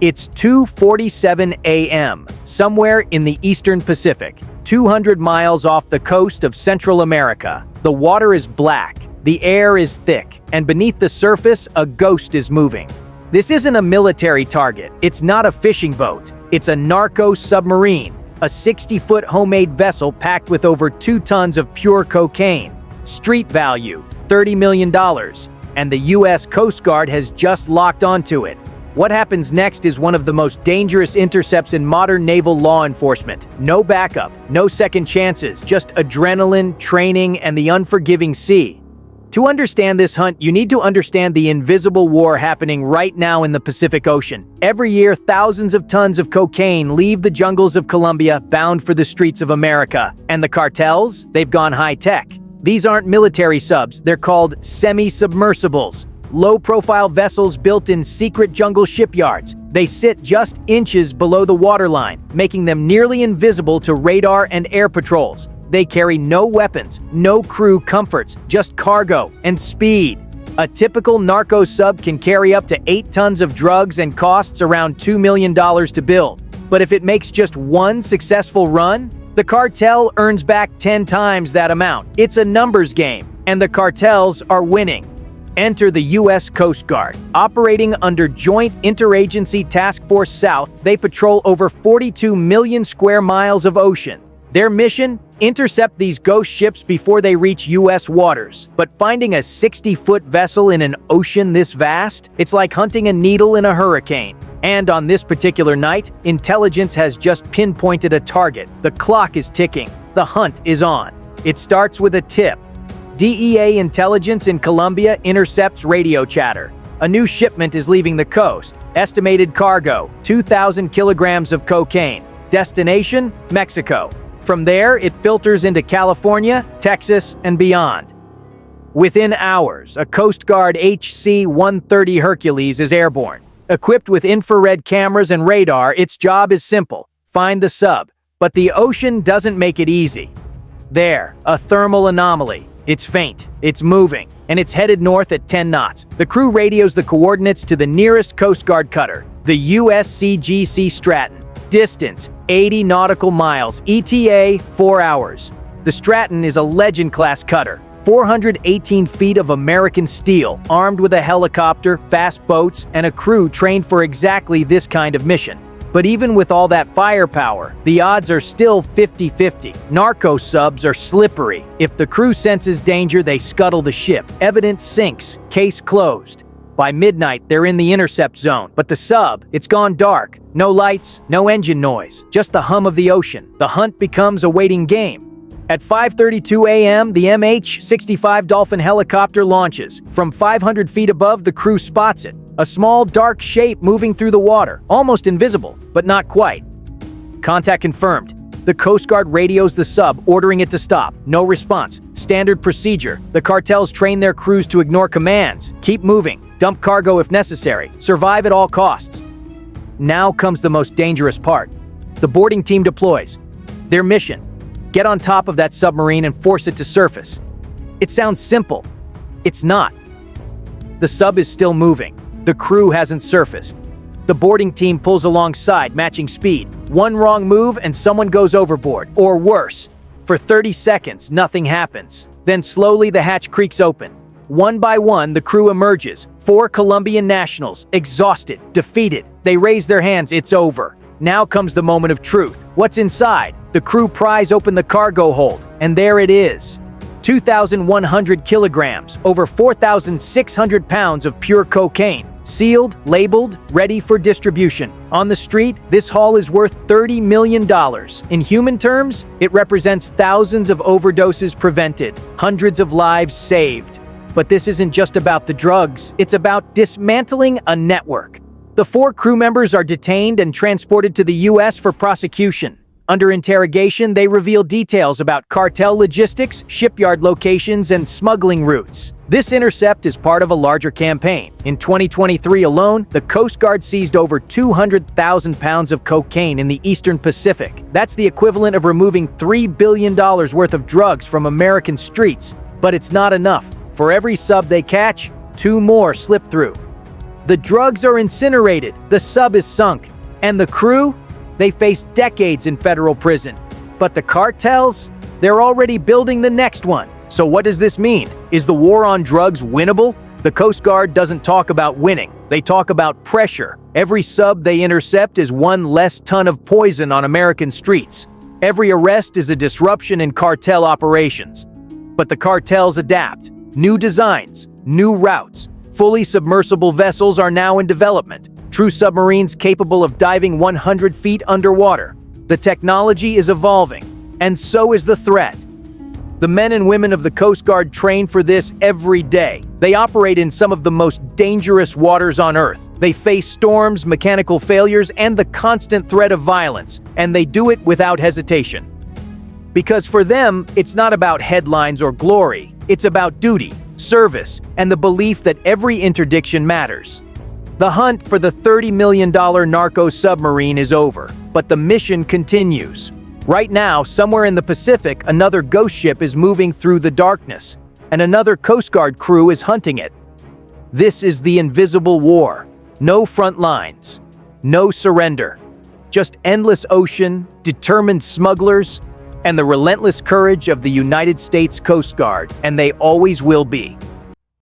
It's 2:47 a.m., somewhere in the Eastern Pacific, 200 miles off the coast of Central America. The water is black, the air is thick, and beneath the surface, a ghost is moving. This isn't a military target, it's not a fishing boat, it's a narco submarine, a 60-foot homemade vessel packed with over 2 tons of pure cocaine. Street value, $30 million, and the U.S. Coast Guard has just locked onto it. What happens next is one of the most dangerous intercepts in modern naval law enforcement. No backup, no second chances, just adrenaline, training, and the unforgiving sea. To understand this hunt, you need to understand the invisible war happening right now in the Pacific Ocean. Every year, thousands of tons of cocaine leave the jungles of Colombia bound for the streets of America. And the cartels? They've gone high-tech. These aren't military subs, they're called semi-submersibles. Low-profile vessels built in secret jungle shipyards. They sit just inches below the waterline, making them nearly invisible to radar and air patrols. They carry no weapons, no crew comforts, just cargo and speed. A typical narco sub can carry up to 8 tons of drugs and costs around $2 million to build. But if it makes just one successful run, the cartel earns back 10 times that amount. It's a numbers game, and the cartels are winning. Enter the U.S. Coast Guard. Operating under Joint Interagency Task Force South, they patrol over 42 million square miles of ocean. Their mission? Intercept these ghost ships before they reach U.S. waters. But finding a 60-foot vessel in an ocean this vast? It's like hunting a needle in a hurricane. And on this particular night, intelligence has just pinpointed a target. The clock is ticking. The hunt is on. It starts with a tip. DEA intelligence in Colombia intercepts radio chatter. A new shipment is leaving the coast. Estimated cargo, 2,000 kilograms of cocaine. Destination, Mexico. From there, it filters into California, Texas, and beyond. Within hours, a Coast Guard HC-130 Hercules is airborne. Equipped with infrared cameras and radar, its job is simple: find the sub. But the ocean doesn't make it easy. There, a thermal anomaly. It's faint, it's moving, and it's headed north at 10 knots. The crew radios the coordinates to the nearest Coast Guard cutter, the USCG Cutter Stratton. Distance, 80 nautical miles, ETA, 4 hours. The Stratton is a Legend-class cutter, 418 feet of American steel, armed with a helicopter, fast boats, and a crew trained for exactly this kind of mission. But even with all that firepower, the odds are still 50-50. Narco subs are slippery. If the crew senses danger, they scuttle the ship. Evidence sinks. Case closed. By midnight, they're in the intercept zone. But the sub, it's gone dark. No lights, no engine noise, just the hum of the ocean. The hunt becomes a waiting game. At 5:32 a.m., the MH-65 Dolphin helicopter launches. From 500 feet above, the crew spots it. A small, dark shape moving through the water, almost invisible, but not quite. Contact confirmed. The Coast Guard radios the sub, ordering it to stop. No response. Standard procedure. The cartels train their crews to ignore commands. Keep moving. Dump cargo if necessary. Survive at all costs. Now comes the most dangerous part. The boarding team deploys. Their mission: get on top of that submarine and force it to surface. It sounds simple. It's not. The sub is still moving. The crew hasn't surfaced. The boarding team pulls alongside, matching speed. One wrong move and someone goes overboard, or worse. For 30 seconds, nothing happens. Then slowly the hatch creaks open. One by one, the crew emerges. 4 Colombian nationals, exhausted, defeated. They raise their hands. It's over. Now comes the moment of truth. What's inside? The crew pries open the cargo hold, and there it is. 2,100 kilograms, over 4,600 pounds of pure cocaine. Sealed, labeled, ready for distribution. On the street, this haul is worth $30 million. In human terms, it represents thousands of overdoses prevented, hundreds of lives saved. But this isn't just about the drugs, it's about dismantling a network. The 4 crew members are detained and transported to the U.S. for prosecution. Under interrogation, they reveal details about cartel logistics, shipyard locations, and smuggling routes. This intercept is part of a larger campaign. In 2023 alone, the Coast Guard seized over 200,000 pounds of cocaine in the Eastern Pacific. That's the equivalent of removing $3 billion worth of drugs from American streets. But it's not enough. For every sub they catch, 2 more slip through. The drugs are incinerated, the sub is sunk, and the crew? They face decades in federal prison. But the cartels? They're already building the next one. So what does this mean? Is the war on drugs winnable? The Coast Guard doesn't talk about winning. They talk about pressure. Every sub they intercept is one less ton of poison on American streets. Every arrest is a disruption in cartel operations. But the cartels adapt. New designs, new routes. Fully submersible vessels are now in development. True submarines capable of diving 100 feet underwater. The technology is evolving, and so is the threat. The men and women of the Coast Guard train for this every day. They operate in some of the most dangerous waters on Earth. They face storms, mechanical failures, and the constant threat of violence, and they do it without hesitation. Because for them, it's not about headlines or glory. It's about duty, service, and the belief that every interdiction matters. The hunt for the $30 million Narco submarine is over, but the mission continues. Right now, somewhere in the Pacific, another ghost ship is moving through the darkness, and another Coast Guard crew is hunting it. This is the invisible war. No front lines, no surrender. Just endless ocean, determined smugglers, and the relentless courage of the United States Coast Guard, and they always will be.